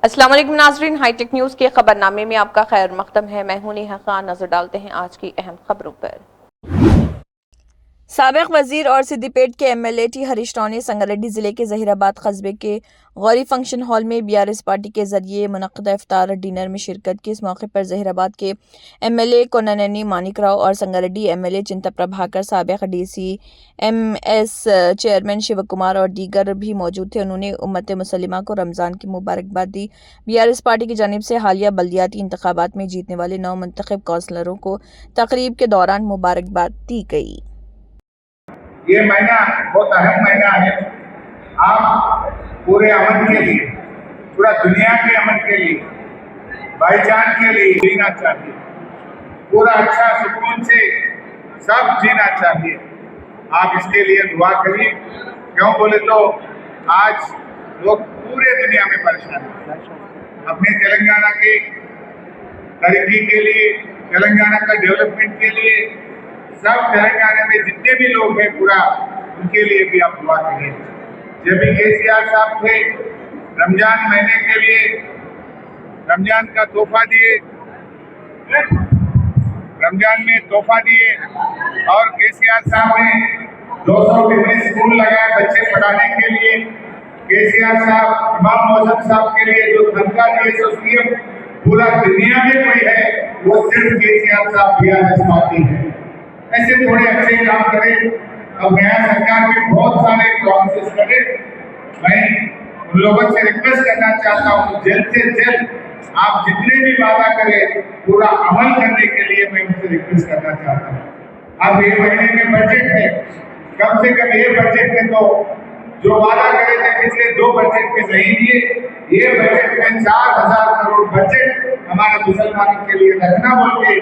अस्सलाम वालेकुम नाज़रीन, हाईटेक न्यूज़ के खबरनामे में आपका खैर मक़दम है। मैं हूं नेहा खान। नजर डालते हैं आज की अहम खबरों पर। साबिक़ वज़ीर और सिद्दीपेट के एमएलए टी हरीश राव ने संगारेड्डी जिले के ज़हीराबाद कस्बे के गौरी फंक्शन हॉल में बीआरएस पार्टी के जरिए मुनक़्क़दा इफ्तार डिनर में शिरकत की। इस मौके पर ज़हीराबाद के एमएलए कोननेनी मानिक राव और संगारेड्डी एमएलए चिंता प्रभाकर, साबिक़ डीसीएमएस चेयरमैन शिव कुमार और दीगर भी मौजूद थे। उन्होंने उम्मत मुसलिमा को रमज़ान की मुबारकबाद दी। बीआरएस पार्टी की जानिब से हालिया बल्दियाती इंतखाबात में जीतने वाले 9 मुंतखब कौंसलरों को तकरीब के दौरान मुबारकबाद दी गई। ये महीना बहुत अहम महीना है। आप पूरे अमन के लिए, पूरा दुनिया के अमन के लिए, भाईचार के लिए जीना चाहिए। पूरा अच्छा सुकून से सब जीना चाहिए। आप इसके लिए दुआ करिए। क्यों बोले तो आज लोग पूरे दुनिया में परेशान हैं। अपने तेलंगाना के तरक्की के लिए, तेलंगाना का डेवलपमेंट के लिए, सब तेलंगाना में जितने भी लोग हैं पूरा उनके लिए भी आप दुआ करिए। जब भी केसीआर साहब थे, रमजान महीने के लिए रमजान का तोहफा दिए, रमजान में तोहफा दिए और केसीआर साहब ने 200 डिग्री स्कूल लगाए बच्चे पढ़ाने के लिए। केसीआर साहब इमाम मौजूद साहब के लिए जो तनख्वाह दिए सो सीएम पूरा दुनिया में कोई है वो सिर्फ केसीआर साहब बीआरएस पार्टी है। ऐसे थोड़े अच्छे काम करें। अब नया सरकार में बहुत सारे प्रॉमिसेस करे। मैं उन लोगों से रिक्वेस्ट करना चाहता हूँ जल्द से जल्द आप जितने भी वादा करें पूरा अमल करने के लिए मैं उनसे रिक्वेस्ट करना चाहता हूँ। अब ये महीने में बजट है, कम से कम ये बजट में तो जो वादा करे थे पिछले 2 बजट में नहीं दिए, ये बजट में 4000 करोड़ बजट हमारे मुसलमानों के लिए रखना बोल के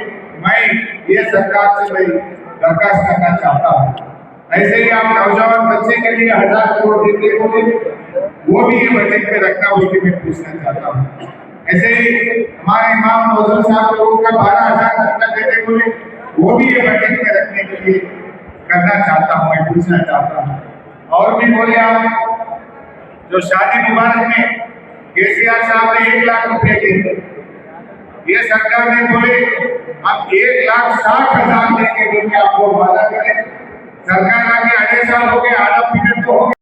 मैं ये सरकार से मैं दरखास्त करना चाहता हूँ। ऐसे ही आप नौजवान बच्चे के लिए 1000 करोड़ देते होंगे, वो भी ये बजट में रखना बोल के मैं पूछना चाहता हूँ। ऐसे ही हमारे इमाम मौजूद साहब लोगों का 12000 खर्चा देते होंगे, वो भी ये बजट में रखने के लिए करना चाहता हूँ, मैं पूछना चाहता हूँ। और भी बोले आप जो शादी मुबारक में केसीआर साहब ने 1 लाख रुपए दिए, ये सरकार ने बोले अब 1,60,000 देंगे बोल के आपको वादा करें। सरकार आगे आधे साल हो गए, आधा पीरियड तो हो गया।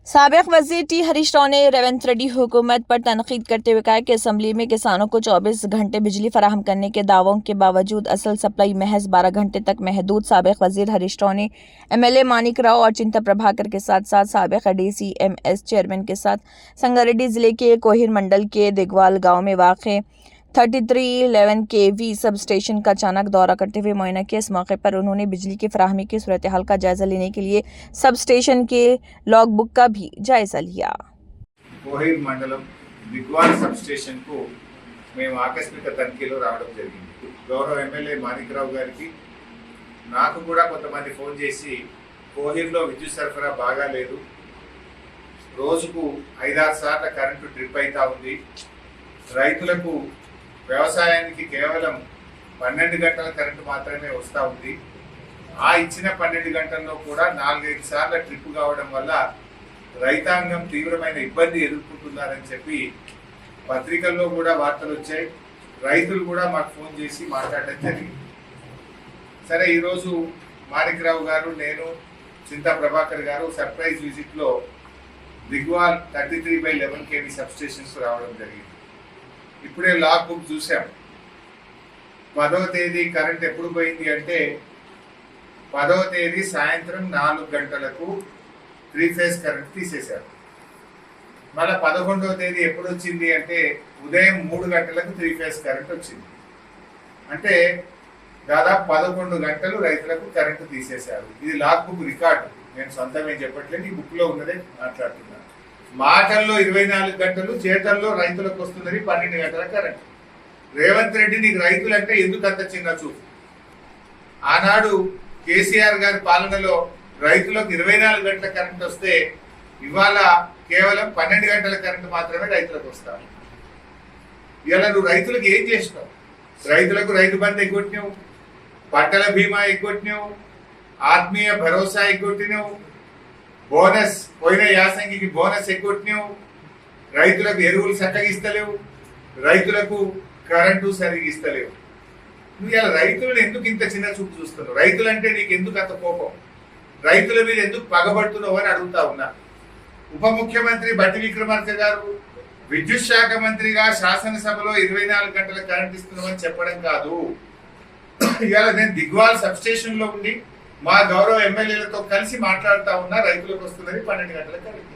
साबिक़ वज़ीर टी हरीश राव ने रेवंत रेड्डी हुकूमत पर तनकीद करते हुए कहा कि असम्बली में किसानों को 24 घंटे बिजली फराहम करने के दावों के बावजूद असल सप्लाई महज 12 घंटे तक महदूद। साबिक़ वज़ीर हरीश राव ने एमएलए मानिक राव और चिंता प्रभाकर के साथ साथ साबिक़ डीसीएमएस चेयरमैन के साथ संगारेड्डी जिले के कोहिर मंडल के दिगवाल गाँव में वाक़ 3311 kV सब स्टेशन का अचानक दौरा करते हुए मुआयना किया। इस मौके पर उन्होंने बिजली की फराहमी की सूरत हाल का जायजा लेने के लिए सब स्टेशन के लॉग बुक का भी जायजा लिया। కోహిర్ మండలం దిగ్వాల్ సబ్ స్టేషన్ కు మేము ఆకస్మిక తనిఖీలో రావడం జరిగింది। గౌరవ ఎమ్మెల్యే మాణిక్రావు గారికి నాకు కూడా కొంతమంది ఫోన్ చేసి కోహిర్లో విద్యుత్ సరఫరా బాగా లేదు, రోజుకు 5-6 సార్లు కరెంటు డ్రిప్ అవుతా ఉంది, రైతులకు వ్యవసాయానికి కేవలం 12 గంటల కరెంటు మాత్రమే వస్తూ ఉంది, ఆ ఇచ్చిన 12 గంటల్లో కూడా 4-5 సార్లు ట్రిప్ కావడం వల్ల రైతాంగం తీవ్రమైన ఇబ్బంది ఎదుర్కొంటున్నారని చెప్పి పత్రికల్లో కూడా వార్తలు వచ్చాయి। రైతులు కూడా మాకు ఫోన్ చేసి మాట్లాడడం జరిగింది। సరే ఈరోజు మాణిక్రావు గారు, నేను, చింతా ప్రభాకర్ గారు సర్ప్రైజ్ విజిట్లో దిగ్వాల్ 33/11 kV సబ్ స్టేషన్స్ రావడం జరిగింది। ఇప్పుడే లాగ్ బుక్ చూసాం। 10వ తేదీ కరెంట్ ఎప్పుడు పోయింది అంటే 10వ తేదీ సాయంత్రం 4 గంటలకు 3 ఫేజ్ కరెంట్ తీసేశారు। మళ్ళీ 11వ తేదీ ఎప్పుడు వచ్చింది అంటే ఉదయం 3 గంటలకు 3 ఫేజ్ కరెంట్ వచ్చింది। అంటే దాదాపు 11 గంటలు రైతులకు కరెంటు తీసేశారు। ఇది లాగ్ బుక్ రికార్డు, నేను సొంతమే చెప్పట్లేదు, ఈ బుక్ లో ఉన్నదే మాట్లాడుతున్నాను। మాటల్లో 24 గంటలు, చేతల్లో రైతులకు వస్తున్నది 12 గంటల కరెంట్। రేవంత్ రెడ్డి నీకు రైతులు అంటే ఎందుకు అంత చిన్న చూపు? ఆనాడు కేసీఆర్ గారి పాలనలో రైతులకు 24 గంటల కరెంట్ వస్తే ఇవాళ కేవలం 12 గంటల కరెంట్ మాత్రమే రైతులకు వస్తారు। ఇవాళ నువ్వు రైతులకు ఏం చేసినావు? రైతులకు రైతు బంధు ఎగ్గొట్టినావు, పంటల బీమా ఎగ్గొట్టినావు, ఆత్మీయ భరోసా ఎగ్గొట్టినావు, బోనస్ పోయిన యాసంగికి బోనస్ ఎగ్గొట్టినావు, రైతులకు ఎరువులు చక్కగా ఇస్తలేవు, రైతులకు కరెంటు సరిగ్గా ఇస్తలేవు. నువ్వు ఇలా రైతులను ఎందుకు ఇంత చిన్న చూపు చూస్తున్నావు? రైతులంటే నీకు ఎందుకు అంత కోపం? రైతుల మీద ఎందుకు పగబడుతున్నావు అని అడుగుతా ఉన్నా. ఉప ముఖ్యమంత్రి బట్టి విక్రమార్క గారు విద్యుత్ శాఖ మంత్రిగా శాసనసభలో 24 గంటల కరెంట్ ఇస్తున్నామని చెప్పడం కాదు. ఇవాళ నేను దిగ్వాల్ సబ్ స్టేషన్ లో ఉండి మా గౌరవ ఎమ్మెల్యేలతో కలిసి మాట్లాడుతా ఉన్నా. రైతులకు వస్తున్నది 12 గంటల కరెంట్.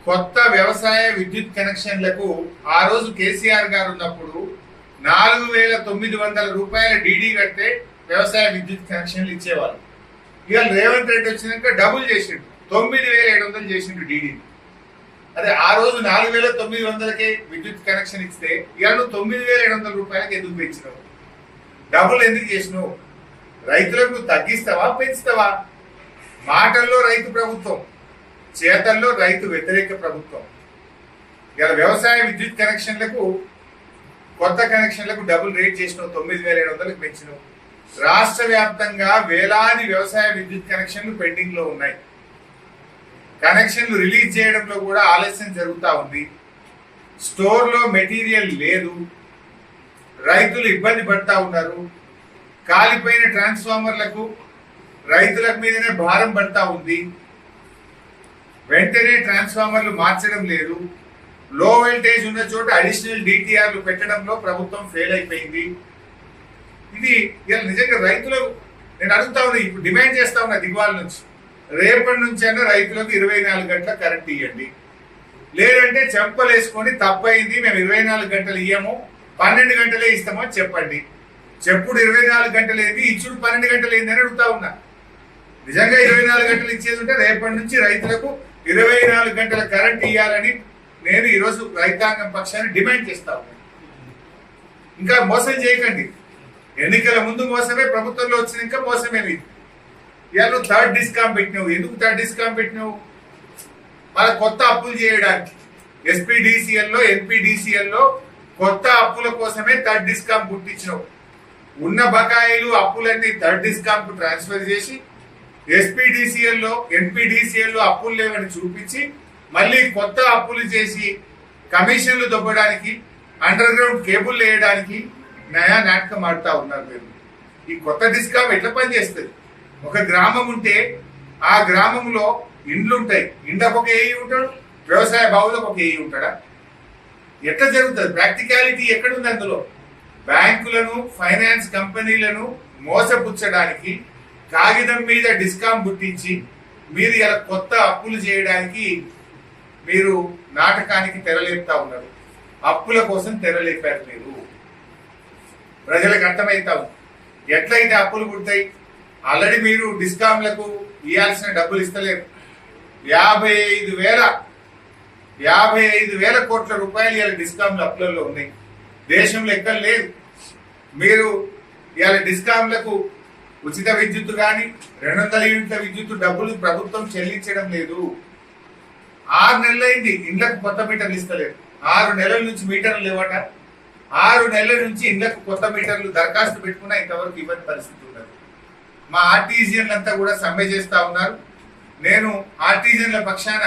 కొత్త వ్యవసాయ విద్యుత్ కనెక్షన్లకు ఆ రోజు కేసీఆర్ గారు ఉన్నప్పుడు 4,900 రూపాయల డీడీ కడితే వ్యవసాయ విద్యుత్ కనెక్షన్లు ఇచ్చేవాళ్ళు. ఇవాళ రేవంత్ రెడ్డి వచ్చినాక డబుల్ చేసిండు, 9,700 చేసిండు డీడీ. అదే ఆ రోజు 4,900కే విద్యుత్ కనెక్షన్ ఇస్తే ఇవాళ 9,700 రూపాయలకి ఎందుకు పెంచినావు? డబుల్ ఎందుకు చేసినావు? రైతులకు తగ్గిస్తావా పెంచుతావా? మాటల్లో రైతు ప్రభుత్వం, చేతల్లో రైతు వ్యతిరేక ప్రభుత్వం. ఇలా వ్యవసాయ విద్యుత్ కనెక్షన్లకు కొత్త కనెక్షన్లకు డబుల్ రేట్ చేసినావు, 9,700కి పెంచినావు. రాష్ట్ర వ్యాప్తంగా వేలాది వ్యవసాయ విద్యుత్ కనెక్షన్లు పెండింగ్ లో ఉన్నాయి. కనెక్షన్లు రిలీజ్ చేయడంలో కూడా ఆలస్యం జరుగుతూ ఉంది. స్టోర్ లో మెటీరియల్ లేదు, రైతులు ఇబ్బంది పడతా ఉన్నారు. కాలిపోయిన ట్రాన్స్ఫార్మర్లకు రైతుల మీదనే భారం పడతా ఉంది. వెంటనే ట్రాన్స్ఫార్మర్లు మార్చడం లేదు. లో వోల్టేజ్ ఉన్న చోట అడిషనల్ డిటిఆర్లు పెట్టడంలో ప్రభుత్వం ఫెయిల్ అయిపోయింది. ఇది ఇలా నిజంగా రైతులు నేను అడుగుతా ఉన్నా, ఇప్పుడు డిమాండ్ చేస్తా ఉన్నా దిగ్వాల నుంచి, రేపటి నుంచి అయినా రైతులకు 24 గంటల కరెంట్ ఇవ్వండి. లేదంటే చెంపలేసుకొని తప్పైంది, మేము 24 గంటలు ఇయ్యము, 12 గంటలే ఇస్తామని చెప్పండి. చెప్పుడు 24 గంటలు ఏంది, ఇచ్చుడు 12 గంటలు ఏంది అని అడుగుతా ఉన్నా. నిజంగా 24 గంటలు ఇచ్చేది ఉంటే రేపటి నుంచి రైతులకు 24 గంటల కరెంట్ ఇవ్వాలని నేను ఈరోజు రైతాంగం పక్షాన్ని డిమాండ్ చేస్తా ఉన్నా. ఇంకా మోసం చేయకండి. ఎన్నికల ముందు మోసమే, ప్రభుత్వంలో వచ్చిన ఇంకా మోసమే. ఇవాళ నువ్వు థర్డ్ డిస్కామ్ పెట్టినావు. ఎందుకు థర్డ్ డిస్కామ్ పెట్టినావు? మళ్ళీ కొత్త అప్పులు చేయడానికి ఎస్పీడీసీఎల్లో ఎన్పీడీసీఎల్లో కొత్త అప్పుల కోసమే థర్డ్ డిస్కామ్ పుట్టించినావు. ఉన్న బకాయిలు అప్పులన్నీ థర్డ్ డిస్కామ్ కు ట్రాన్స్ఫర్ చేసి ఎస్పీడీసీఎల్లో ఎన్పీడీసీఎల్లో అప్పులు లేవని చూపించి మళ్ళీ కొత్త అప్పులు చేసి కమిషన్లు దొబ్బడానికి, అండర్ గ్రౌండ్ కేబుల్ వేయడానికి నయా నాటకం ఆడుతా ఉన్నారు మీరు. ఈ కొత్త డిస్కామ్ ఎట్లా పనిచేస్తుంది? ఒక గ్రామం ఉంటే ఆ గ్రామంలో ఇండ్లు ఉంటాయి, ఇండ్లకు ఒక ఏఈ ఉంటాడు, వ్యవసాయ బావులకు ఒక ఏఈ ఉంటాడా? ఎట్లా జరుగుతుంది? ప్రాక్టికాలిటీ ఎక్కడుంది అందులో? బ్యాంకులను, ఫైనాన్స్ కంపెనీలను మోసపుచ్చడానికి కాగితం మీద డిస్కామ్ పుట్టించి మీరు ఇలా కొత్త అప్పులు చేయడానికి మీరు నాటకానికి తెరలేపుతా ఉన్నారు. అప్పుల కోసం తెరలేపారు మీరు. ప్రజలకు అర్థమవుతావు ఎట్లయితే అప్పులు పుడతాయి. ఆల్రెడీ మీరు డిస్కామ్లకు ఇవ్వాల్సిన డబ్బులు ఇస్తలేరు. 55,000 కోట్ల రూపాయలు ఇవాళ డిస్కామ్ల అప్పులలో ఉన్నాయి. దేశంలో ఎక్కడ లేదు. మీరు ఇవాళ డిస్కామ్లకు ఉచిత విద్యుత్ కానీ 200 యూనిట్ల విద్యుత్ డబ్బులు ప్రభుత్వం చెల్లించడం లేదు. 6 నెలలైంది ఇండ్లకు కొత్త మీటర్లు ఇస్తలేదు. 6 నెలల నుంచి మీటర్లు లేవట. 6 నెలల నుంచి ఇండ్లకు కొత్త మీటర్లు దరఖాస్తు పెట్టుకున్నా ఇంతవరకు ఇవ్వని పరిస్థితి ఉన్నది. మా ఆర్టీజీఎన్లంతా కూడా సమ్మె చేస్తా ఉన్నారు. నేను ఆర్టీజీఎన్ల పక్షాన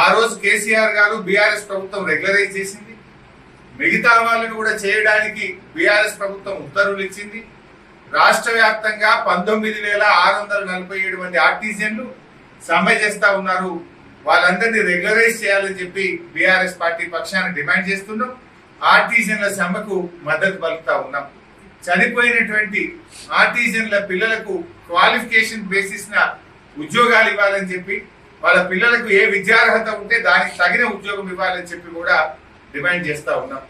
ఆ రోజు కేసీఆర్ గారు బీఆర్ఎస్ ప్రభుత్వం రెగ్యులరైజ్ చేసింది. మిగతా వాళ్ళను కూడా చేయడానికి బీఆర్ఎస్ ప్రభుత్వం ఉత్తర్వులు ఇచ్చింది. రాష్ట్ర వ్యాప్తంగా 19,647 మంది ఆర్టీజీఎన్లు సమ్మె చేస్తా ఉన్నారు. వాళ్ళందరినీ రెగ్యులరైజ్ చేయాలని చెప్పి బీఆర్ఎస్ పార్టీ పక్షాన డిమాండ్ చేస్తున్నాం. ఆర్టీజీఎన్ల సమ్మెకు మద్దతు పలుకుతా ఉన్నాం. చనిపోయినటువంటి ఆర్టీజీఎన్ల పిల్లలకు క్వాలిఫికేషన్ బేసిస్ న ఉద్యోగాలు ఇవ్వాలని చెప్పి, వాళ్ళ పిల్లలకు ఏ విద్యార్హత ఉంటే దానికి తగిన ఉద్యోగం ఇవ్వాలని చెప్పి కూడా డిమాండ్ చేస్తా ఉన్నాం.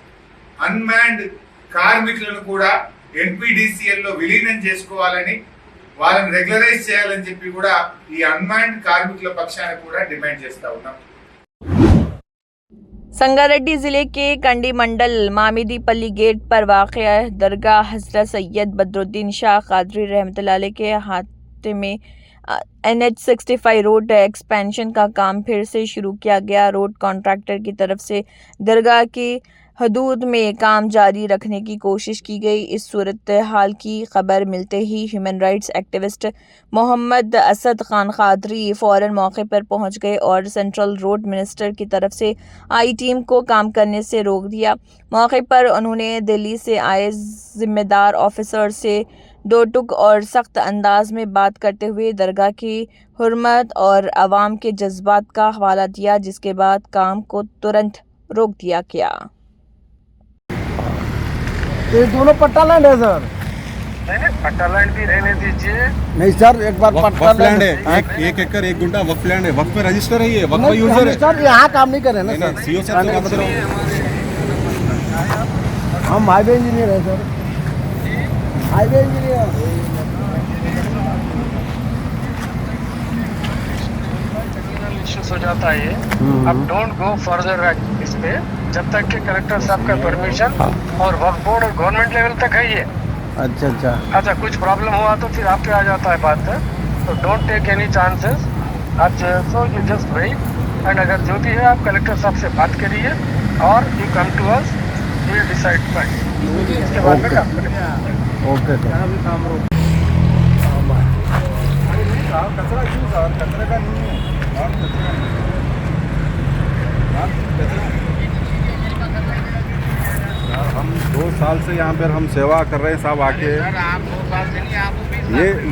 అన్మాన్డ్ కార్మికులను కూడా ఎన్పీడీసీఎల్ లో విలీనం చేసుకోవాలని, వాళ్ళని రెగ్యులరైజ్ చేయాలని చెప్పి కూడా ఈ అన్మాన్డ్ కార్మికుల పక్షాన కూడా డిమాండ్ చేస్తా ఉన్నాం. संगारेड्डी जिले के कंडी मंडल मामिदीपल्ली गेट पर वाक़ दरगाह हज़रत सैयद बदरुद्दीन शाह क़ादरी रहमतुल्लाह अलैह के हाथ में NH65 रोड एक्सपेंशन का काम फिर से शुरू किया गया। रोड कॉन्ट्रैक्टर की तरफ से दरगाह की हदूद में काम जारी रखने की कोशिश की गई। इस सूरत हाल की खबर मिलते ही human rights activist Mohammad Asad Khan Qadri फ़ौरन मौके पर पहुंच गए और सेंट्रल रोड मिनिस्टर की तरफ से आई टीम को काम करने से रोक दिया। मौके पर उन्होंने दिल्ली से आए जिम्मेदार ऑफिसर से दो टुक और सख्त अंदाज में बात करते हुए दरगाह की हुर्मत और अवाम के जज्बात का हवाला दिया, जिसके बाद काम को तुरंत रोक दिया गया। ये दोनों पट्टा लैंड है सर। नहीं पट्टा लैंड भी रहने दीजिए। नहीं सर, एक बार पट्टा वक्फ लैंड है, एक एकड़ 1 गुंठा वक्फ लैंड है, वक्फ में रजिस्टर है, ये वक्फ में यूजर है सर। यहाँ काम नहीं कर रहे ना सर। सीओ साहब से बात कर रहा हूँ। हम हाईवे इंजीनियर हैं सर, हाईवे इंजीनियर। इश्यूज हो जाता है ये। अब डोंट गो फर्दर इस पे जब तक कि कलेक्टर साहब का परमिशन और वक्फ बोर्ड और गवर्नमेंट लेवल तक है ये। अच्छा कुछ प्रॉब्लम हुआ तो फिर आप पे आ जाता है बात। तो don't take any chances. So you just wait and अगर जो भी है आप कलेक्टर साहब से बात करिए और you come to us, we will decide fight. इसके बाद में काम करेंगे। Okay sir. कचरा क्यों सर? कचरे का नहीं है। हम 2 साल से यहाँ पर हम सेवा कर रहे हैं साहब आके।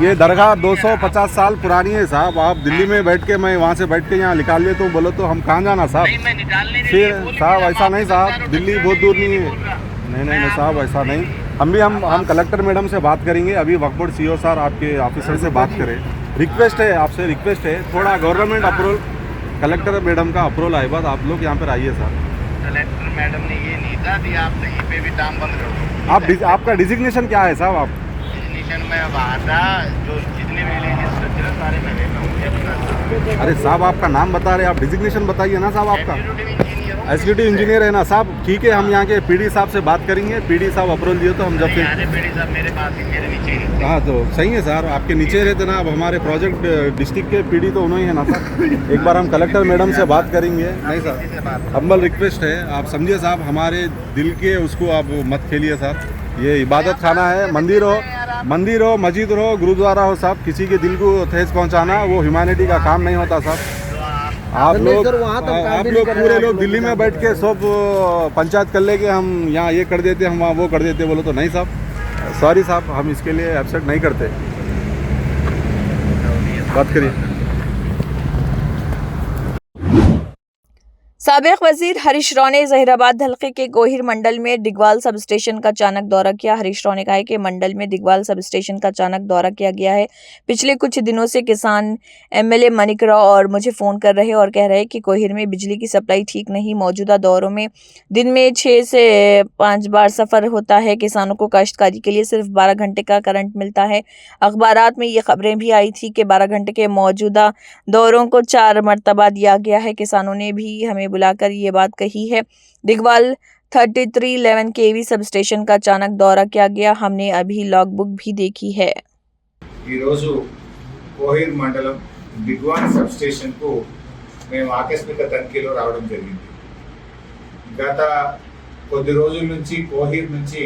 ये दरगाह 250 साल पुरानी है साहब। आप दिल्ली में बैठ के, मैं वहाँ से बैठ के यहाँ निकाल लिए तो बोलो तो हम कहाँ जाना साहब? फिर साहब ऐसा नहीं साहब, दिल्ली बहुत दूर नहीं है। नहीं साहब ऐसा नहीं। हम कलेक्टर मैडम से बात करेंगे। अभी वक्फ बोर्ड सीओ सर आपके ऑफिसर से बात करें। रिक्वेस्ट है आपसे, रिक्वेस्ट है थोड़ा गवर्नमेंट अप्रूवल, कलेक्टर मैडम का अप्रूवल आए बाद आप लोग यहाँ पर आइए सर। कलेक्टर मैडम ने ये नहीं था कि आप कहीं पे भी काम बंद कर दो। आपका डिजिग्नेशन क्या है साहब? आप डिजिग्नेशन में अब आता जो जितने भी विलेजेस सारे मैं रहता हूँ। अरे साहब आपका नाम बता रहे, आप डिजिग्नेशन बताइए ना साहब आपका। एग्जीक्यूटिव इंजीनियर है ना साहब? ठीक है, हम यहाँ के पीडी साहब से बात करेंगे। पीडी साहब अप्रूवल दिए तो हम जब से पीडी साहब मेरे पास ही, मेरे नीचे ही। हाँ तो सही है सर, आपके नीचे रहते ना। अब हमारे प्रोजेक्ट डिस्ट्रिक्ट के पीडी तो उन्होंने है ना सर। एक बार हम कलेक्टर मैडम से बात करेंगे। नहीं सर, हम्बल रिक्वेस्ट है, आप समझिए साहब, हमारे दिल के उसको आप मत खेलिए सर। ये इबादत खाना है, मंदिर हो, मस्जिद हो, गुरुद्वारा हो साहब, किसी के दिल को ठेस पहुँचाना वो ह्यूमैनिटी का काम नहीं होता साहब। आप लोग पूरे लोग दिल्ली में बैठ के सब पंचायत कर लेके हम यहाँ ये कर देते, हम वहाँ वो कर देते, बोलो तो नहीं साहब। सॉरी साहब, हम इसके लिए एक्सेप्ट नहीं करते। बात करिए। साबिक वजीर हरीश राव ने जहीराबाद हल्के के गोहिर मंडल में दिगवाल सब स्टेशन का अचानक दौरा किया। हरीश राव ने कहा है कि मंडल में दिगवाल सब स्टेशन का अचानक दौरा किया गया है। पिछले कुछ दिनों से किसान एमएलए मानिक राव और मुझे फ़ोन कर रहे और कह रहे कि गोहिर में बिजली की सप्लाई ठीक नहीं। मौजूदा दौरों में दिन में 6 से 5 बार सफ़र होता है। किसानों को काश्तकारी के लिए सिर्फ 12 घंटे का करंट मिलता है। अखबारात में ये खबरें भी आई थी कि 12 घंटे के मौजूदा दौरों को 4 मरतबा दिया गया है। किसानों ने भी हमें बुलाकर ये बात कही है। दिगवाल 3311 केवी सब स्टेशन का अचानक दौरा किया गया। हमने अभी लॉग बुक भी देखी है। కోహిర్ మండలం దిగ్వాన్ సబ్ స్టేషన్ కు మేము ఆకస్మిక తనిఖీలో రావడం జరిగింది. గత కొద్ది రోజుల నుంచి కోహిర్ నుంచి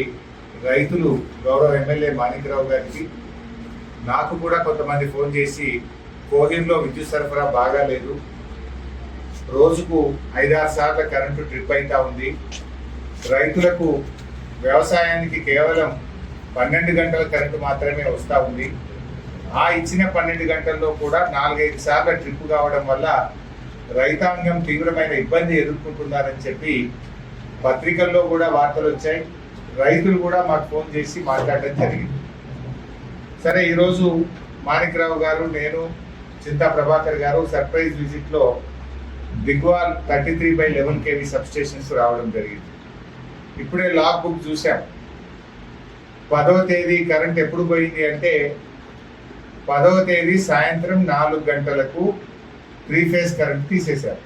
రైతులు గౌరవ ఎమ్మెల్యే మాణిక్రావు గారికి, నాకు కూడా కొంతమంది ఫోన్ చేసి కోహిర్లో విద్యుత్ సరఫరా బాగా లేదు, రోజుకు 5-6 సార్లు కరెంటు ట్రిప్ అవుతా ఉంది, రైతులకు వ్యవసాయానికి కేవలం 12 గంటల కరెంటు మాత్రమే వస్తూ ఉంది, ఆ ఇచ్చిన 12 గంటల్లో కూడా 4-5 సార్లు ట్రిప్ కావడం వల్ల రైతాంగం తీవ్రమైన ఇబ్బంది ఎదుర్కొంటున్నారని చెప్పి పత్రికల్లో కూడా వార్తలు వచ్చాయి. రైతులు కూడా మాకు ఫోన్ చేసి మాట్లాడడం జరిగింది. సరే, ఈరోజు మాణిక్రావు గారు, నేను, చింతా ప్రభాకర్ గారు సర్ప్రైజ్ విజిట్లో దిగ్వాల్ 33/11 కేవీ సబ్ స్టేషన్స్ రావడం జరిగింది. ఇప్పుడే లాగ్ బుక్ చూసాం. 10వ తేదీ కరెంట్ ఎప్పుడు పోయింది అంటే 10వ తేదీ సాయంత్రం 4 గంటలకు 3 ఫేజ్ కరెంట్ తీసేశారు.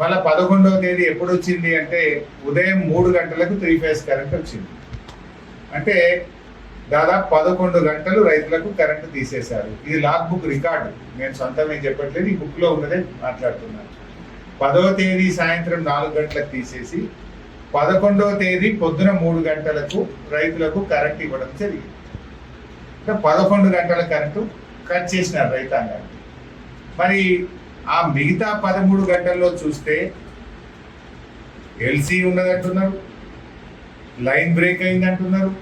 మళ్ళీ 11వ తేదీ ఎప్పుడు వచ్చింది అంటే ఉదయం 3 గంటలకు 3 ఫేజ్ కరెంట్ వచ్చింది. అంటే దాదాపు 11 గంటలు రైతులకు కరెంటు తీసేశారు. ఇది లాగ్ బుక్ రికార్డు, నేను సొంతమే చెప్పట్లేదు, ఈ బుక్ లో ఉన్నదే మాట్లాడుతున్నాను. 10వ తేదీ సాయంత్రం 4 గంటలకు తీసేసి 11వ తేదీ పొద్దున 3 గంటలకు రైతులకు కరెంట్ ఇవ్వడం జరిగింది. 11 గంటల కరెంటు కట్ చేసినారు రైతాంగానికి. మరి ఆ మిగతా 13 గంటల్లో చూస్తే ఎల్సీ ఉన్నదంటున్నారు, లైన్ బ్రేక్ అయిందంటున్నారు,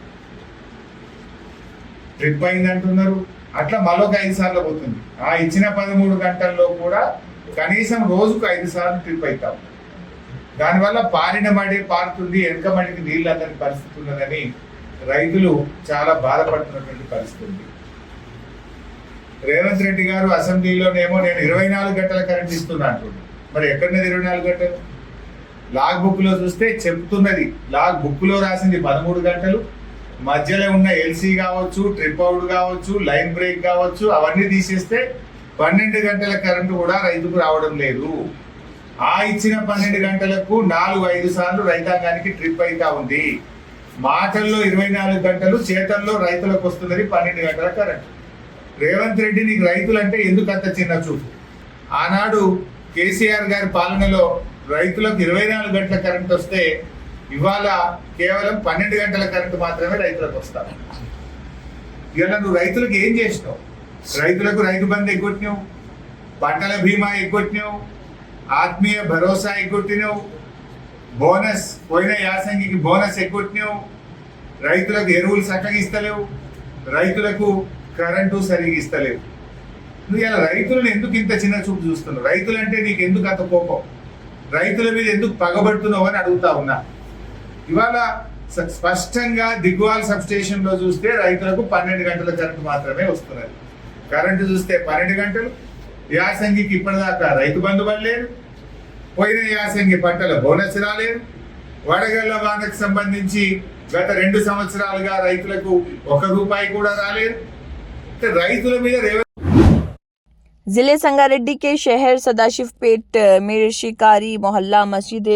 ట్రిప్ అయిందంటున్నారు. అట్లా మరొక 5 సార్లు పోతుంది. ఆ ఇచ్చిన 13 గంటల్లో కూడా కనీసం రోజుకు 5 సార్లు ట్రిప్ అవుతాం. దానివల్ల పారిన మడి పారుతుంది, వెనక మడికి నీళ్ళు అందరి పరిస్థితి ఉన్నదని రైతులు చాలా బాధపడుతున్నటువంటి పరిస్థితి ఉంది. రేవంత్ రెడ్డి గారు అసెంబ్లీలోనేమో నేను 24 గంటల కరెంట్ ఇస్తున్నా అంటున్నాను. మరి ఎక్కడున్నది 24 గంటలు? లాగ్ బుక్ లో చూస్తే చెప్తున్నది, లాగ్ బుక్ లో రాసింది 13 గంటలు. మధ్యలో ఉన్న ఎల్సీ కావచ్చు, ట్రిప్ అవుట్ కావచ్చు, లైన్ బ్రేక్ కావచ్చు, అవన్నీ తీసేస్తే 12 గంటల కరెంటు కూడా రైతుకు రావడం లేదు. ఆ ఇచ్చిన 12 గంటలకు 4-5 సార్లు రైతాంగానికి ట్రిప్ అయితా ఉంది. మాటల్లో 24 గంటలు, చేతల్లో రైతులకు వస్తున్నది 12 గంటల కరెంటు. రేవంత్ రెడ్డి నీకు రైతులంటే ఎందుకు అంత చిన్న చూపు? ఆనాడు కేసీఆర్ గారి పాలనలో రైతులకు 24 గంటల కరెంట్ వస్తే ఇవాళ కేవలం 12 గంటల కరెంటు మాత్రమే రైతులకు వస్తారు. ఇవాళ నువ్వు రైతులకు ఏం చేసినావు? రైతులకు రైతు బంధు ఎగ్గొట్టినావు, పంటల బీమా ఎగ్గొట్టినావు, ఆత్మీయ భరోసా ఎగ్గొట్టినావు, బోనస్ పోయిన యాసంగికి బోనస్ ఎగ్గొట్టినావు, రైతులకు ఎరువులు చక్కగా ఇస్తలేవు, రైతులకు కరెంటు సరిగా ఇస్తలేవు. నువ్వు ఇలా రైతులను ఎందుకు ఇంత చిన్న చూపు చూస్తున్నావు? రైతులంటే నీకు ఎందుకు అంత కోపం? రైతుల మీద ఎందుకు పగబడుతున్నావు అని అడుగుతా ఉన్నా. ఇవాళ స్పష్టంగా దిగ్వాల్ సబ్ స్టేషన్ లో చూస్తే రైతులకు 12 గంటల కరెంటు మాత్రమే వస్తున్నది. కరెంటు చూస్తే 12 గంటలు. యాసంగికి ఇప్పటిదాకా రైతు బంధు పడలేదు, పోయిన యాసంగి పంటల బోనస్ రాలేదు, వడగళ్ల వానకు సంబంధించి గత 2 సంవత్సరాలుగా రైతులకు 1 రూపాయి కూడా రాలేదు. రైతుల మీద जिले संगारेड्डी के शहर सदाशिवपेट में शिकारी मोहल्ला मस्जिद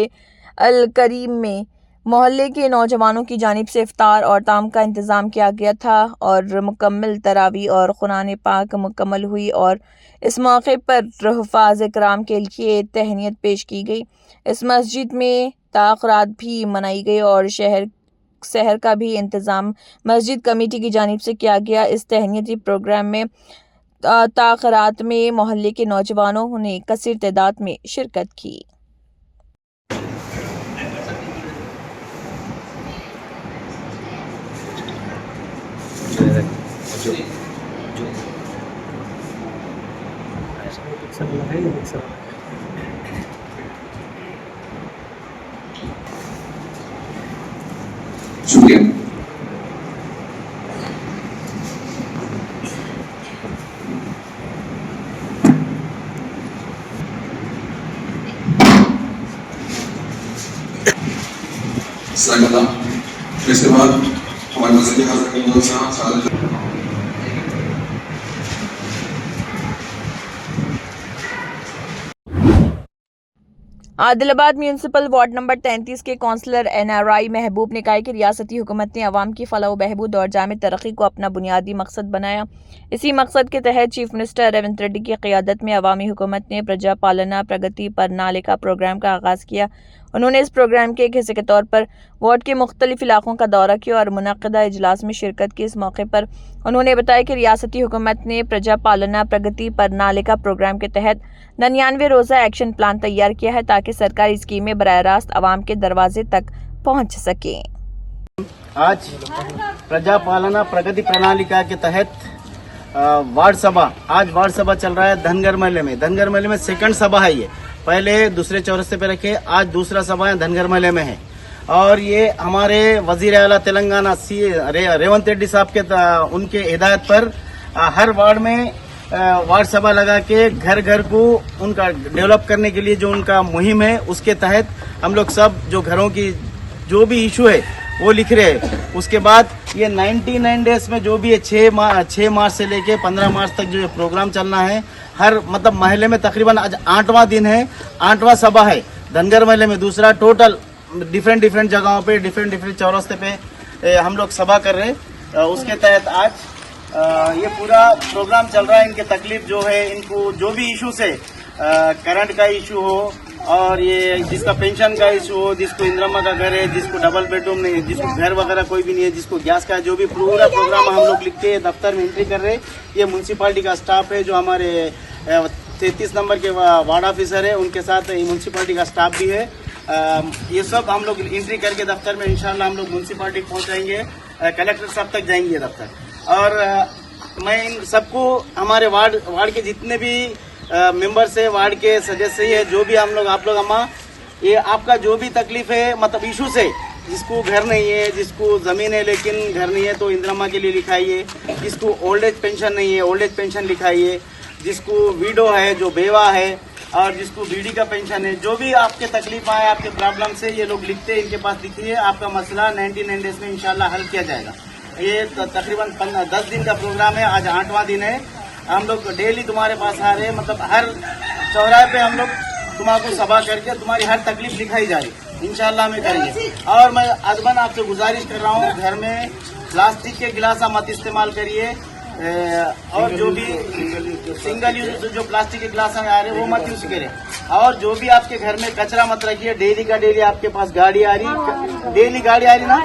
अल करीम में मोहल्ले के नौजवानों की जानिब से इफ्तार और ताम का इंतज़ाम किया गया था और मुकम्मल तरावी और कुरान पाक मुकम्मल हुई और इस मौके पर हुफ़ाज़ इकराम के लिए तहनीत पेश की गई। इस मस्जिद में ताक़रात भी मनाई गई और शहर का भी इंतज़ाम मस्जिद कमेटी की जानिब से किया गया। इस तहनीती प्रोग्राम में ताक़रात में मोहल्ले के नौजवानों ने कसीर तादाद में शिरकत की। शुक्रिया। इसके बाद हमारे मस्जिद हाज़िर आदिलाबाद म्यूनसिपल वार्ड नंबर 33 के कौंसलर NRI महबूब ने कहा कि रियासती हुकूमत ने अवाम की फलाह बहबूद और जामे तरक्की को अपना बुनियादी मकसद बनाया। इसी मकसद के तहत चीफ मिनिस्टर रेवंत रेड्डी की क़ियादत में अवामी हुकूमत ने प्रजा पालना प्रगति प्रणाली का प्रोग्राम का आगाज़ किया। उन्होंने इस प्रोग्राम के एक हिस्से के तौर पर वार्ड के मुख्तलिफ इलाकों का दौरा किया और मुनक़दा इजलास में शिरकत की। इस मौके पर उन्होंने बताया कि रियासती हुकूमत ने प्रजा पालना प्रगति प्रणाली का प्रोग्राम के तहत 99 रोज़ा एक्शन प्लान तैयार किया है ताकि सरकारी स्कीमें बराह रास्त आवाम के दरवाजे तक पहुँच सकें। आज प्रजा पालना प्रगति प्रणालिका के तहत वार्ड सभा, आज वार्ड सभा चल रहा है धनगर महल्ले में सेकंड सभा है। ये पहले दूसरे चौरस्ते पे रखे, आज दूसरा सभा है धनगर महल्ले में है। और ये हमारे वजीर आला तेलंगाना रेवंत रेड्डी साहब के उनके हिदायत पर हर वार्ड में वार्ड सभा लगा के घर घर को उनका डेवलप करने के लिए जो उनका मुहिम है, उसके तहत हम लोग सब जो घरों की जो भी इशू है वो लिख रहे हैं। उसके बाद ये 99 डेज में जो भी है 6 मार्च से लेके 15 मार्च तक जो प्रोग्राम चलना है, हर मतलब महल्ले में तकरीबन आज 8वां दिन है, 8वां सभा है धनगर महल्ले में। दूसरा टोटल डिफरेंट जगहों पे डिफरेंट चौरस्ते पे हम लोग सभा कर रहे हैं। उसके तहत आज ये पूरा प्रोग्राम चल रहा है। इनके तकलीफ जो है, इनको जो भी इश्यूज है, करंट का इशू हो और ये जिसका पेंशन का इशू हो, जिसको इंदिरा का घर है, जिसको डबल बेडरूम नहीं है, जिसको घर वगैरह कोई भी नहीं है, जिसको गैस का, जो भी पूरा प्रोग्राम हम लोग लिखते हैं, दफ्तर में एंट्री कर रहे हैं। ये म्यूनसिपालिटी का स्टाफ है, जो हमारे 33 नंबर के वार्ड ऑफिसर है, उनके साथ म्यूनसिपालिटी का स्टाफ भी है। ये सब हम लोग एंट्री करके दफ्तर में इंशाल्लाह हम लोग म्यूनसिपालिटी पहुंचाएंगे, कलेक्टर साहब तक जाएंगे दफ्तर। और मैं इन सबको, हमारे वार्ड के जितने भी मेंबर्स है, वार्ड के सदस्य है, जो भी हम लोग, आप लोग अम्मा, ये आपका जो भी तकलीफ है, मतलब इशू से, जिसको घर नहीं है, जिसको जमीन है लेकिन घर नहीं है तो इंदिरा के लिए लिखाइए, जिसको ओल्ड एज पेंशन नहीं है ओल्ड एज पेंशन लिखाइए, जिसको विडो है, जो बेवा है, और जिसको बीडी का पेंशन है, जो भी आपके तकलीफ आए, आपके प्रॉब्लम से, ये लोग लिखते हैं, इनके पास लिखिए, आपका मसला 99 डेज में इंशाल्लाह हल किया जाएगा। ये तकरीबन 10 दिन का प्रोग्राम है, आज 8वां दिन है। हम लोग डेली तुम्हारे पास आ रहे हैं, मतलब हर चौराहे पे हम लोग तुम्हारा सभा करके तुम्हारी हर तकलीफ लिखाई जा रही, इंशाल्लाह में करेंगे। और मैं अदबन आपसे गुजारिश कर रहा हूँ, घर में प्लास्टिक के गिलास मत इस्तेमाल करिए, और जो भी सिंगल यूज जो प्लास्टिक के गिलास में आ रहे हैं वो मत यूज करें। और जो भी आपके घर में कचरा मत रखिए। डेली का डेली आपके पास गाड़ी आ रही, डेली गाड़ी आ रही ना,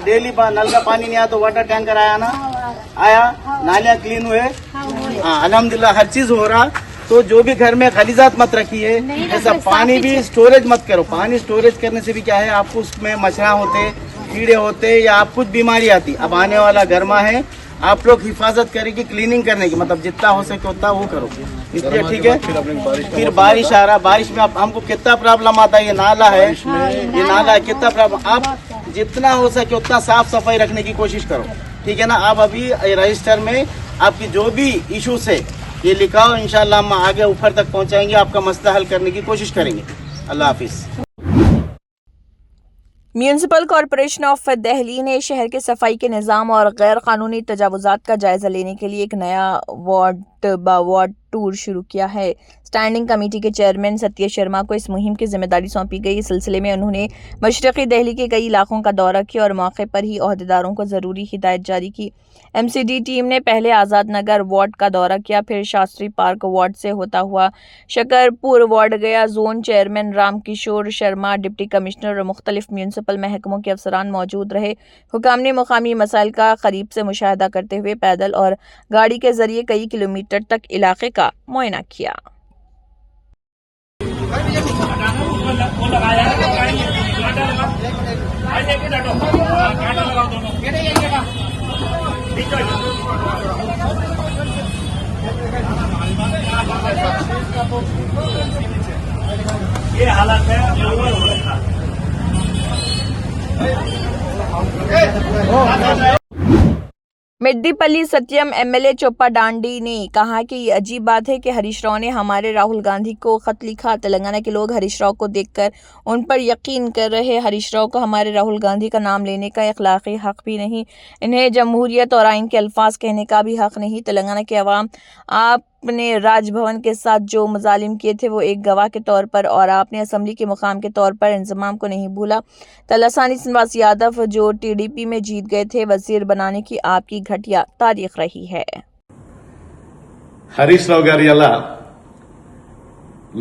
डेली नल का पानी नहीं आया तो वाटर टैंकर आया ना, आया, नालियां क्लीन हुए, अल्हम्दुलिल्लाह हर चीज हो रहा। तो जो भी घर में खलीजात मत रखिए, ऐसा पानी भी स्टोरेज मत करो। पानी स्टोरेज करने से भी क्या है, आपको उसमें मच्छर होते, कीड़े होते, या आप कुछ बीमारी आती। अब आने वाला गर्मा है, आप लोग हिफाजत करेंगे क्लीनिंग करने की, मतलब जितना हो सके उतना वो करो, इसलिए ठीक है। फिर बारिश आ रहा, बारिश में हमको कितना प्रॉब्लम आता है। ये नाला है, ये नाला है, कितना प्रॉब्लम। आप जितना हो सके उतना साफ सफाई रखने की कोशिश करो, ठीक है ना। आप अभी रजिस्टर में आपकी जो भी इश्यूज है ये लिखाओ, इंशाल्लाह हम आगे ऊपर तक पहुंचाएंगे, आपका मसला हल करने की कोशिश करेंगे। अल्लाह हाफिज। म्यूनिसिपल कॉरपोरेशन ऑफ दिल्ली ने शहर के सफाई के निज़ाम और गैर कानूनी तजावुज़ात का जायज़ा लेने के लिए एक नया वार्ड वार्ड टूर शुरू किया है। स्टैंडिंग कमेटी के चेयरमैन सत्य शर्मा को इस मुहिम की जिम्मेदारी सौंपी गई। इस सिलसिले में उन्होंने मशरक़ी दिल्ली के कई इलाकों का दौरा किया और मौके पर ही ओहदेदारों को ज़रूरी हिदायत जारी की। MCD टीम ने पहले आज़ाद नगर वार्ड का दौरा किया, फिर शास्त्री पार्क वार्ड से होता हुआ शकरपुर वार्ड गया। Zone chairman Ramkishore Sharma, deputy commissioner और मुख्तलिफ म्यूनसिपल महकमों के अफसरान मौजूद रहे। हुकाम ने मुकामी मसाइल का करीब से मुशाहिदा करते हुए पैदल और गाड़ी के जरिए कई किलोमीटर तक इलाके का मुआयना किया। ये हालत है। मिड्डीपल्ली सत्यम MLA चोप्पा डांडी ने कहा कि ये अजीब बात है कि हरीश राव ने हमारे राहुल गांधी को खत लिखा। तेलंगाना के लोग हरीश राव को देखकर उन पर यकीन कर रहे। हरीश राव को हमारे राहुल गांधी का नाम लेने का इखलाकी हक भी नहीं, इन्हें जमहूरियत और आइन के अल्फाज कहने का भी हक नहीं। तेलंगाना के अवाम आपने राजभवन के साथ जो मजालिम किए थे वो एक गवाह के तौर पर और आपने असम्बली के मुकाम के तौर पर इंजमाम को नहीं भूला। तलसानी श्रीनिवास यादव जो TDP में जीत गए थे, वजीर बनाने की आपकी घटिया तारीख रही है। హరీష్ రావు గారి అలా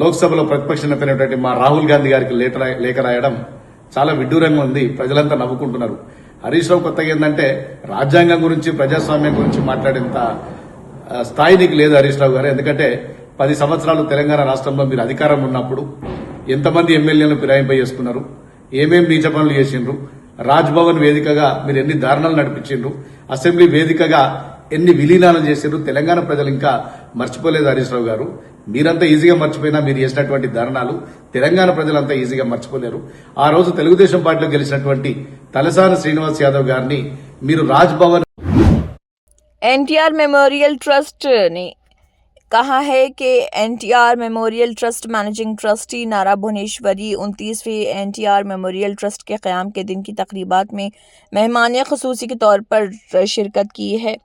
లోక్సభలో ప్రతిపక్ష నేత మా రాహుల్ గాంధీ గారికి లేఖ రాయడం చాలా విడ్డూరంగా ఉంది. ప్రజలంతా నవ్వుకుంటున్నారు. హరీష్ రావు కొత్తగా ఏంటంటే రాజ్యాంగం గురించి, ప్రజాస్వామ్యం గురించి మాట్లాడేంత స్థాయి నీకు లేదు హరీష్ రావు గారు. ఎందుకంటే 10 సంవత్సరాలు తెలంగాణ రాష్ట్రంలో మీరు అధికారం ఉన్నప్పుడు ఎంతమంది ఎమ్మెల్యేలను ఫిరాయింపై చేసుకున్నారు, ఏమేం నీచ పనులు చేసిండ్రు, రాజ్భవన్ వేదికగా మీరు ఎన్ని దారుణాలు నడిపించిండ్రు, అసెంబ్లీ వేదికగా ఎన్ని విలీనాలు చేసిండ్రు. తెలంగాణ ప్రజలు ఇంకా మర్చిపోలేదు హరీష్ రావు గారు. మీరంతా ఈజీగా మర్చిపోయినా మీరు చేసినటువంటి దారుణాలు తెలంగాణ ప్రజలంతా ఈజీగా మర్చిపోలేరు. ఆ రోజు తెలుగుదేశం పార్టీలో గెలిచినటువంటి తలసాని శ్రీనివాస్ యాదవ్ గారిని మీరు రాజ్భవన్ NTR मेमोरियल ट्रस्ट ने कहा है कि NTR memorial trust managing trustee नारा भुवनेश्वरी 29वीं NTR मेमोरियल ट्रस्ट के क़याम के दिन की तकरीबात में मेहमान ख़ुसूसी के तौर पर शिरकत की है।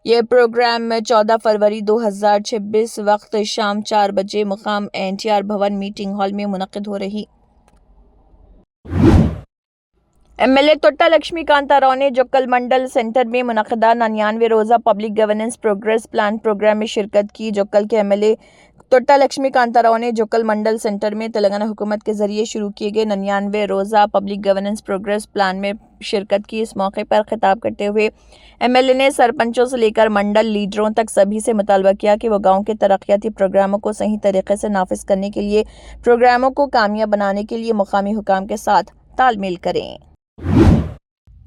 यह प्रोग्राम 14 फरवरी 2026 वक्त शाम 4 बजे मुकाम NTR भवन मीटिंग हॉल में मुनक़िद हो रही। एमएलए तोट्टा लक्ष्मीकांता राव ने जोक्कल मंडल सेंटर में मुनक़दा 99 रोज़ा public governance progress plan program में शिरकत की। जोक्कल के एमएलए तोट्टा लक्ष्मीकांता राव ने जोक्कल मंडल सेंटर में तेलंगाना हुकूमत के जरिए शुरू किए गए 99 रोज़ा पब्लिक गवर्नेंस प्रोग्रेस प्लान में शिरकत की। इस मौके पर खिताब करते हुए एमएलए ने सरपंचों से लेकर मंडल लीडरों तक सभी से मुतालबा किया कि वो गांव के तरक्याती प्रोग्रामों को सही तरीके से नाफिज करने के लिए प्रोग्रामों को कामयाब बनाने के लिए मुकामी हुकाम के साथ तालमेल करें।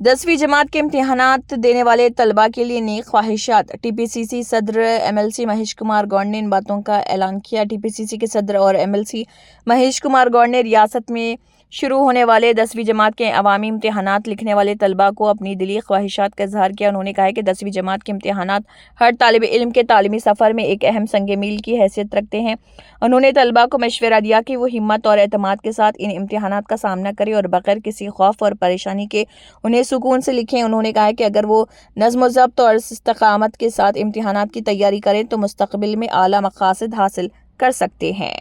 10वीं जमात के इम्तिहानात देने वाले तलबा के लिए नेक ख्वाहिशात। टीपीसीसी सदर एमएलसी महेश कुमार गौड़ ने इन बातों का ऐलान किया। टीपीसीसी के सदर और एमएलसी महेश कुमार गौड़ ने रियासत में शुरू होने वाले 10वीं जमात के अवामी इम्तिहानात लिखने वाले तलबा को अपनी दिली ख्वाहिशात का इजहार किया। उन्होंने कहा कि 10वीं जमात के इम्तिहानात हर तालिब इल्म के तालीमी सफ़र में एक अहम संग मील की हैसियत रखते हैं। उन्होंने तलबा को मशवरा दिया कि वो हिम्मत और एतमाद के साथ इन इम्तिहानात का सामना करें और बगैर किसी खौफ और परेशानी के उन्हें सुकून से लिखें। उन्होंने कहा कि अगर वो नज़्म ज़ब्त और इस्तिक़ामत के साथ इम्तिहानात की तैयारी करें तो मुस्तक़बिल में आला मक़ासिद हासिल कर सकते हैं।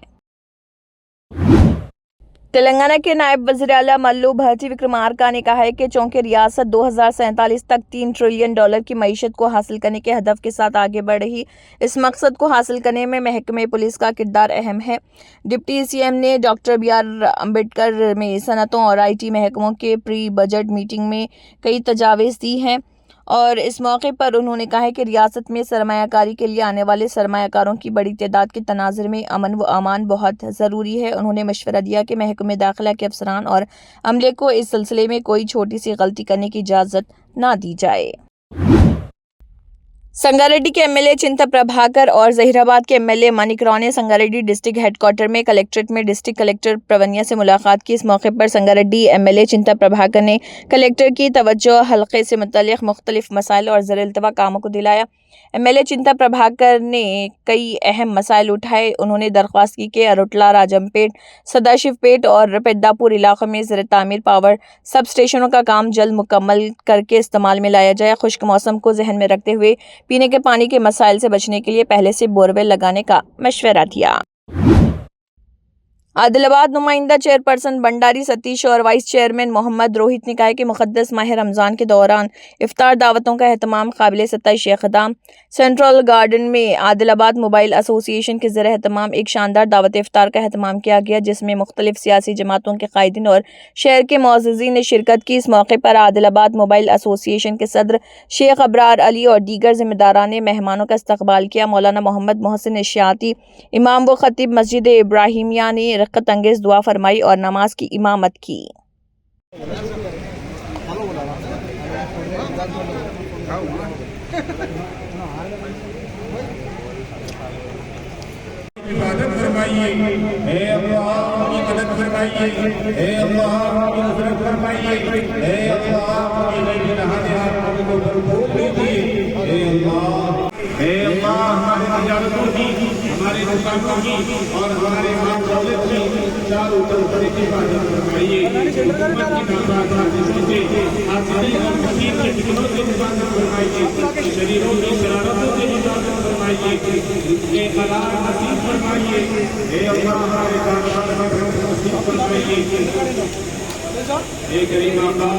तेलंगाना के नायब वज़ीर आला मल्लू भट्टी विक्रमार्का ने कहा है कि चूंकि रियासत 2047 तक $3 ट्रिलियन की मईशत को हासिल करने के हदफ के साथ आगे बढ़ रही, इस मकसद को हासिल करने में महकमे पुलिस का किरदार अहम है। डिप्टी सीएम ने डॉक्टर BR अम्बेडकर में सनतों और IT महकमों के प्री बजट मीटिंग में कई तजावीज़ दी हैं और इस मौके पर उन्होंने कहा है कि रियासत में सरमायाकारी के लिए आने वाले सरमायाकारों की बड़ी तादाद के तनाज़ुर में अमन व अमान बहुत ज़रूरी है। उन्होंने मशवरा दिया कि महकमे दाखिला के अफसरान और अमले को इस सिलसिले में कोई छोटी सी गलती करने की इजाज़त ना दी जाए। संगारेड्डी के एमएलए चिंता प्रभाकर और जहीराबाद के एमएलए मानिक राव ने संगारेड्डी डिस्ट्रिक्ट हेडक्वार्टर में कलेक्ट्रेट में डिस्ट्रिक्ट कलेक्टर प्रवनिया से मुलाकात की। इस मौके पर संगारेड्डी एमएलए चिंता प्रभाकर ने कलेक्टर की तवज्जो हल्के से मुतल्लिक़ मुख्तलिफ मसाइल और ज़र-ए-इल्तवा कामों को दिलाया। एमएलए चिंता प्रभाकर ने कई अहम मसाइल उठाए। उन्होंने दरख्वास्त की कि अरुटला, राजमपेट, सदाशिवपेट और पेद्दापुर इलाकों में ज़र तामीर पावर सब स्टेशनों का काम जल्द मुकम्मल करके इस्तेमाल में लाया जाए। खुश्क मौसम को जहन में रखते हुए पीने के पानी के मसाइल से बचने के लिए पहले से बोरवेल लगाने का मशवरा दिया। आदिलाबाद नुमाइंदा चेयरपर्सन भंडारी सतीश और वाइस चेयरमैन मोहम्मद रोहित ने कहा है कि मुक़द्दस माह रमज़ान के दौरान इफ्तार दावतों का एहतमाम काबिल सतश इक़दाम। सेंट्रल गार्डन में आदिलाबाद मोबाइल एसोसिएशन के ज़रिए एहतमाम एक शानदार दावत इफ्तार का एहतमाम किया गया, जिसमें मुख्तलिफ सियासी जमातों के कायदीन और शहर के मुअज़्ज़िज़ीन ने शिरकत की। इस मौके पर आदिलाबाद मोबाइल एसोसिएशन के सदर शेख अबरार अली और दीगर ज़िम्मेदारान ने मेहमानों का इस्तकबाल किया। मौलाना मोहम्मद मोहसिन इश्याती, इमाम व खतीब मस्जिद इब्राहिमिया ने रक़त अंगेज़ दुआ फरमाई और नमाज की इमामत की। इबादत फरमाइए, हे अल्लाह की मदद फरमाइए, हे अल्लाह की नसरत फरमाइए, हे अल्लाह की नहाने को भरपूर कीजिए, हे अल्लाह हमारे तिजारतों की, हमारे दुकानों की और हमारे माल दौलत की चारों तरफ से हिफाजत फरमाइए। हुकूमत की नासाज़िशों से, आसमानी और मसीह की हिकमत से हिफाजत फरमाइए, शरीरों की शरारतों से हिफाजत फरमाइए, उसके हलाल नसीब फरमाइए, हे अल्लाह हमारे कारोबार में नसीब फरमाइए। हे करीम अल्लाह,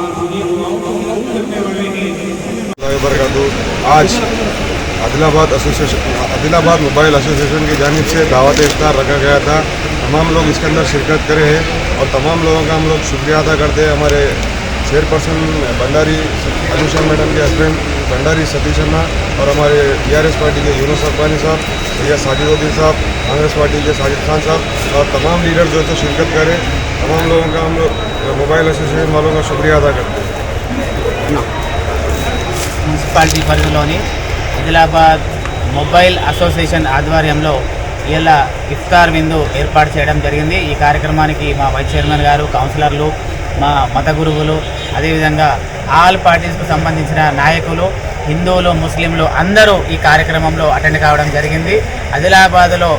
आप उन्हीं दुआओं को कबूल करने वाले हैं। आज आदिलाबाद मोबाइल एसोसिएशन की जानिब से दावत इफ्तार रखा गया था। तमाम लोग इसके अंदर शिरकत करे हैं और तमाम लोगों का हम लोग शुक्रिया अदा करते हैं। हमारे चेयरपर्सन भंडारी अनुषा मैडम के हस्बैंड भंडारी सतीश अन्ना और हमारे TRS पार्टी के यूनुस अब्बानी साहब, सैयद साजिदुद्दीन साहब, कांग्रेस पार्टी के साजिद खान साहब और तमाम लीडर जो है शिरकत करें। तमाम लोगों का हम लोग मोबाइल एसोसिएशन वालों का शुक्रिया अदा करते हैं। మున్సిపాలిటీ పరిధిలోని ఆదిలాబాద్ మొబైల్ అసోసియేషన్ ఆధ్వర్యంలో ఇలా ఇఫ్తార్ విందు ఏర్పాటు చేయడం జరిగింది. ఈ కార్యక్రమానికి మా వైస్ చైర్మన్ గారు, కౌన్సిలర్లు, మా మత గురువులు, అదేవిధంగా ఆల్ పార్టీస్కు సంబంధించిన నాయకులు, హిందువులు, ముస్లింలు అందరూ ఈ కార్యక్రమంలో అటెండ్ కావడం జరిగింది. ఆదిలాబాద్లో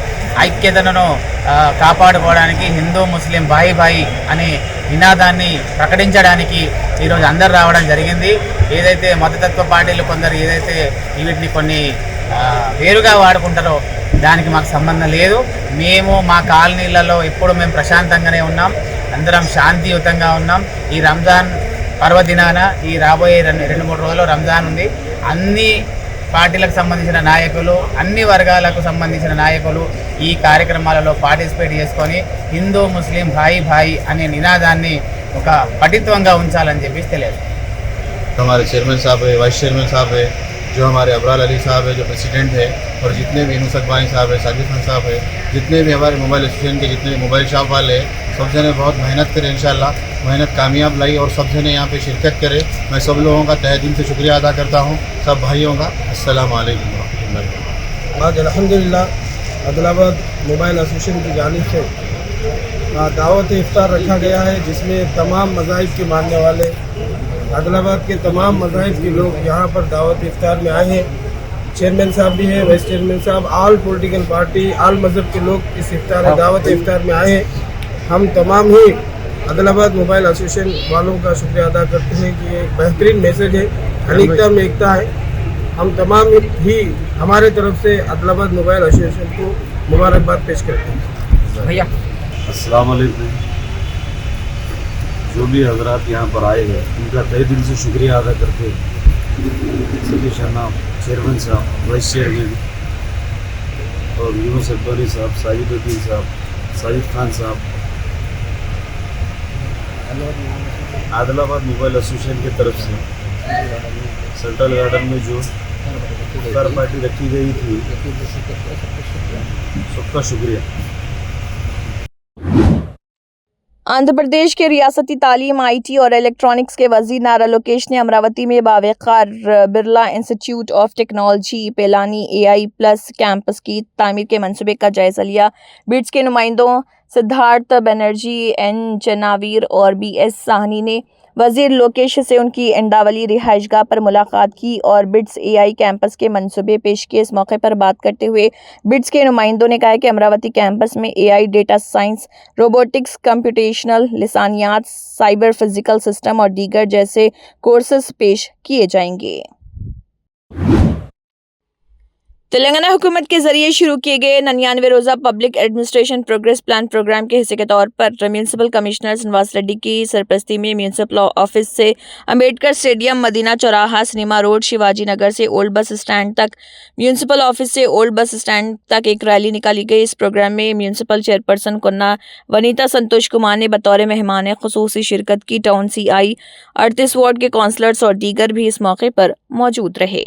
ఐక్యతను కాపాడుకోవడానికి హిందూ ముస్లిం భాయి భాయి అనే నినాదాన్ని ప్రకటించడానికి ఈరోజు అందరు రావడం జరిగింది. ఏదైతే మతతత్వ పార్టీలు కొందరు ఏదైతే వీటిని కొన్ని వేరుగా వాడుకుంటారో దానికి మాకు సంబంధం లేదు. మేము మా కాలనీలలో ఎప్పుడు మేము ప్రశాంతంగానే ఉన్నాం. అందరం శాంతియుతంగా ఉన్నాం. ఈ రంజాన్ పర్వదినాన ఈ రాబోయే 2-3 రోజుల్లో రంజాన్ ఉంది. అన్ని పార్టీలకు సంబంధించిన నాయకులు, అన్ని వర్గాలకు సంబంధించిన నాయకులు ఈ కార్యక్రమాలలో పార్టిసిపేట్ చేసుకొని హిందూ ముస్లిం భాయి భాయి అనే నినాదాన్ని ఒక పటిత్వంగా ఉంచాలని చెప్పి తెలియదు. हमारे चेयरमैन साहब है, वाइस चेयरमैन साहब है, जो हमारे अबरार अली साहब है जो प्रेसिडेंट है, और जितने भी नुसरत भाई साहब है, साजिद खान साहब है, जितने भी हमारे मोबाइल एसोसिएशन के जितने मोबाइल शॉप वाले हैं, सब जने बहुत मेहनत करें, इंशाल्लाह मेहनत कामयाब लाई और सब जने यहाँ पे शिरकत करें. मैं सब लोगों का तहे दिल से शुक्रिया अदा करता हूँ, सब भाइयों का. अस्सलाम वालेकुम रहमतुल्लाह. आज अल्हम्दुलिल्लाह आदिलाबाद मोबाइल एसोसिएशन की जानिब से दावत इफ्तार रखा गया है, जिसमें तमाम मज़ाहिब के मानने वाले आदिलाबाद के तमाम मज़ाहिब के लोग यहाँ पर दावत इफ्तार में आए हैं. चेयरमैन साहब भी हैं, वाइस चेयरमैन साहब, ऑल पॉलिटिकल पार्टी, ऑल मज़हब के लोग इस दावत इफ्तार में आए हैं. हम तमाम ही आदिलाबाद मोबाइल एसोसिएशन वालों का शुक्रिया अदा करते हैं कि ये एक बेहतरीन मैसेज है, अनेकता में एकता है. हम तमाम ही हमारे तरफ से आदिलाबाद मोबाइल एसोसिएशन को मुबारकबाद पेश करते हैं. भैया अस्सलाम वालेकुम. जो भी हजरात यहाँ पर आए हैं उनका तहे दिल से शुक्रिया अदा करते हैं. सभी शहनाब, चेयरमैन साहब, वाइस चेयरमैन और यूनुस अकबरी साहब, साजिदुद्दीन साहब, साजिद खान साहब, आदिलाबाद मोबाइल एसोसिएशन की तरफ से सेंट्रल गार्डन में जो इफ्तार पार्टी रखी गई थी, सबका शुक्रिया. आंध्र प्रदेश के रियासती तालीम, IT और इलेक्ट्रॉनिक्स के वजीर नारा लोकेश ने अमरावती में बावकार Birla Institute of Technology Pilani AI+ campus की तामीर के मंसूबे का जायजा लिया. बिट्स के नुमाइंदों सिद्धार्थ बनर्जी, N चनावीर और BS साहनी ने वजीर लोकेश से उनकी इंडावली रिहाइशगाह पर मुलाकात की और बिट्स AI कैंपस के मंसूबे पेश किए. इस मौके पर बात करते हुए बिट्स के नुमाइंदों ने कहा कि अमरावती कैंपस में AI, data science, robotics, computational, लिसानियात, साइबर फिजिकल सिस्टम और दीगर जैसे कोर्सेज पेश किए जाएंगे. तेलंगाना हुकूमत के जरिए शुरू किए गए 99 रोज़ा public administration progress plan program के हिस्से के तौर पर म्यूनसिपल कमिश्नर श्रीनिवास रेड्डी की सरपरस्ती में म्यूनसिपल ऑफिस से अंबेडकर स्टेडियम, मदीना चौराहा, सिनेमा रोड, शिवाजी नगर से ओल्ड बस स्टैंड तक, म्यूनसिपल ऑफिस से ओल्ड बस स्टैंड तक एक रैली निकाली गई. इस प्रोग्राम में म्यूनसिपल चेयरपर्सन कुन्ना वनीता संतोष कुमार ने बतौर मेहमान खुसूसी शिरकत की. टाउन CI, 38 वार्ड के काउंसलर्स और दीगर भी इस मौके पर मौजूद रहे.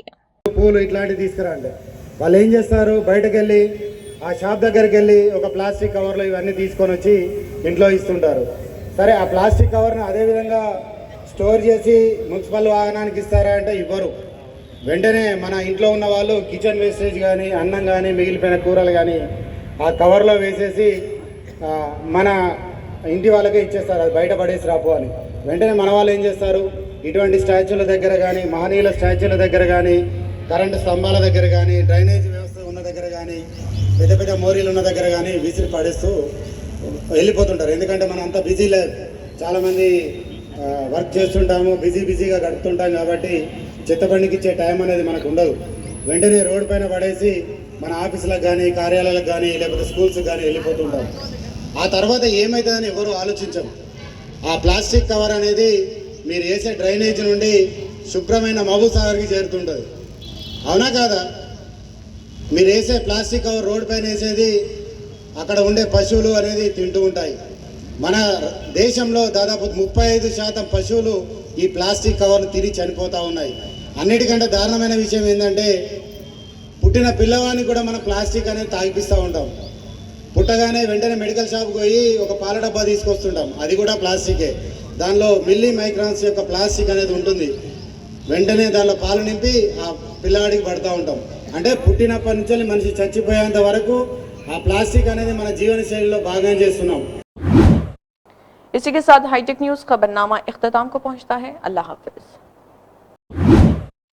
వాళ్ళు ఏం చేస్తారు, బయటకు వెళ్ళి ఆ షాప్ దగ్గరికి వెళ్ళి ఒక ప్లాస్టిక్ కవర్లో ఇవన్నీ తీసుకొని వచ్చి ఇంట్లో ఇస్తుంటారు. సరే, ఆ ప్లాస్టిక్ కవర్ను అదేవిధంగా స్టోర్ చేసి మున్సిపల్ వాహనానికి ఇస్తారా అంటే ఇవ్వరు. వెంటనే మన ఇంట్లో ఉన్న వాళ్ళు కిచెన్ వేస్టేజ్ కానీ, అన్నం కానీ, మిగిలిపోయిన కూరలు కానీ ఆ కవర్లో వేసేసి మన ఇంటి వాళ్ళకే ఇచ్చేస్తారు, అది బయట పడేసి రాపో అని. వెంటనే మన వాళ్ళు ఏం చేస్తారు, ఇటువంటి స్టాచ్యూల దగ్గర కానీ, మహనీయుల స్టాచ్యూల దగ్గర కానీ, కరెంటు స్తంభాల దగ్గర కానీ, డ్రైనేజ్ వ్యవస్థ ఉన్న దగ్గర కానీ, పెద్ద పెద్ద మోరీలు ఉన్న దగ్గర కానీ విసిరి పడేస్తూ వెళ్ళిపోతుంటారు. ఎందుకంటే మనం అంతా బిజీ లైఫ్, చాలామంది వర్క్ చేస్తుంటాము, బిజీగా గడుపుతుంటాం కాబట్టి చెత్త బండికి ఇచ్చే టైం అనేది మనకు ఉండదు. వెంటనే రోడ్డు పైన పడేసి మన ఆఫీసులకు కానీ, కార్యాలయాలకు కానీ, లేకపోతే స్కూల్స్కి కానీ వెళ్ళిపోతుంటాం. ఆ తర్వాత ఏమవుతుందని ఎవరు ఆలోచించం. ఆ ప్లాస్టిక్ కవర్ అనేది మీరు వేసే డ్రైనేజ్ నుండి శుభ్రమైన మహబూబ్నగర్కి చేరుతుంటుంది. అవునా కాదా? మీరు వేసే ప్లాస్టిక్ కవర్ రోడ్డు పైన వేసేది అక్కడ ఉండే పశువులు అనేది తింటూ ఉంటాయి. మన దేశంలో దాదాపు 35% పశువులు ఈ ప్లాస్టిక్ కవర్ను తిని చనిపోతూ ఉన్నాయి. అన్నిటికంటే దారుణమైన విషయం ఏంటంటే, పుట్టిన పిల్లవాడిని కూడా మనం ప్లాస్టిక్ అనేది తాగిపిస్తూ ఉంటాం. పుట్టగానే వెంటనే మెడికల్ షాప్కి పోయి ఒక పాల డబ్బా తీసుకొస్తుంటాం, అది కూడా ప్లాస్టికే. దానిలో మిల్లీ మైక్రాన్స్ యొక్క ప్లాస్టిక్ అనేది ఉంటుంది. వెంటనే దానిలో పాలు నింపి ఆ పిల్లవాడికి పడుతూ ఉంటాం. అంటే పుట్టినప్పటి నుంచి మనిషి చచ్చిపోయేంత వరకు ఆ ప్లాస్టిక్ అనేది మన జీవన శైలిలో భాగం చేస్తున్నాం. इसी के साथ हाईटेक न्यूज़ खबरनामा इख्तिताम को पहुंचता है. अल्लाह हाफिज.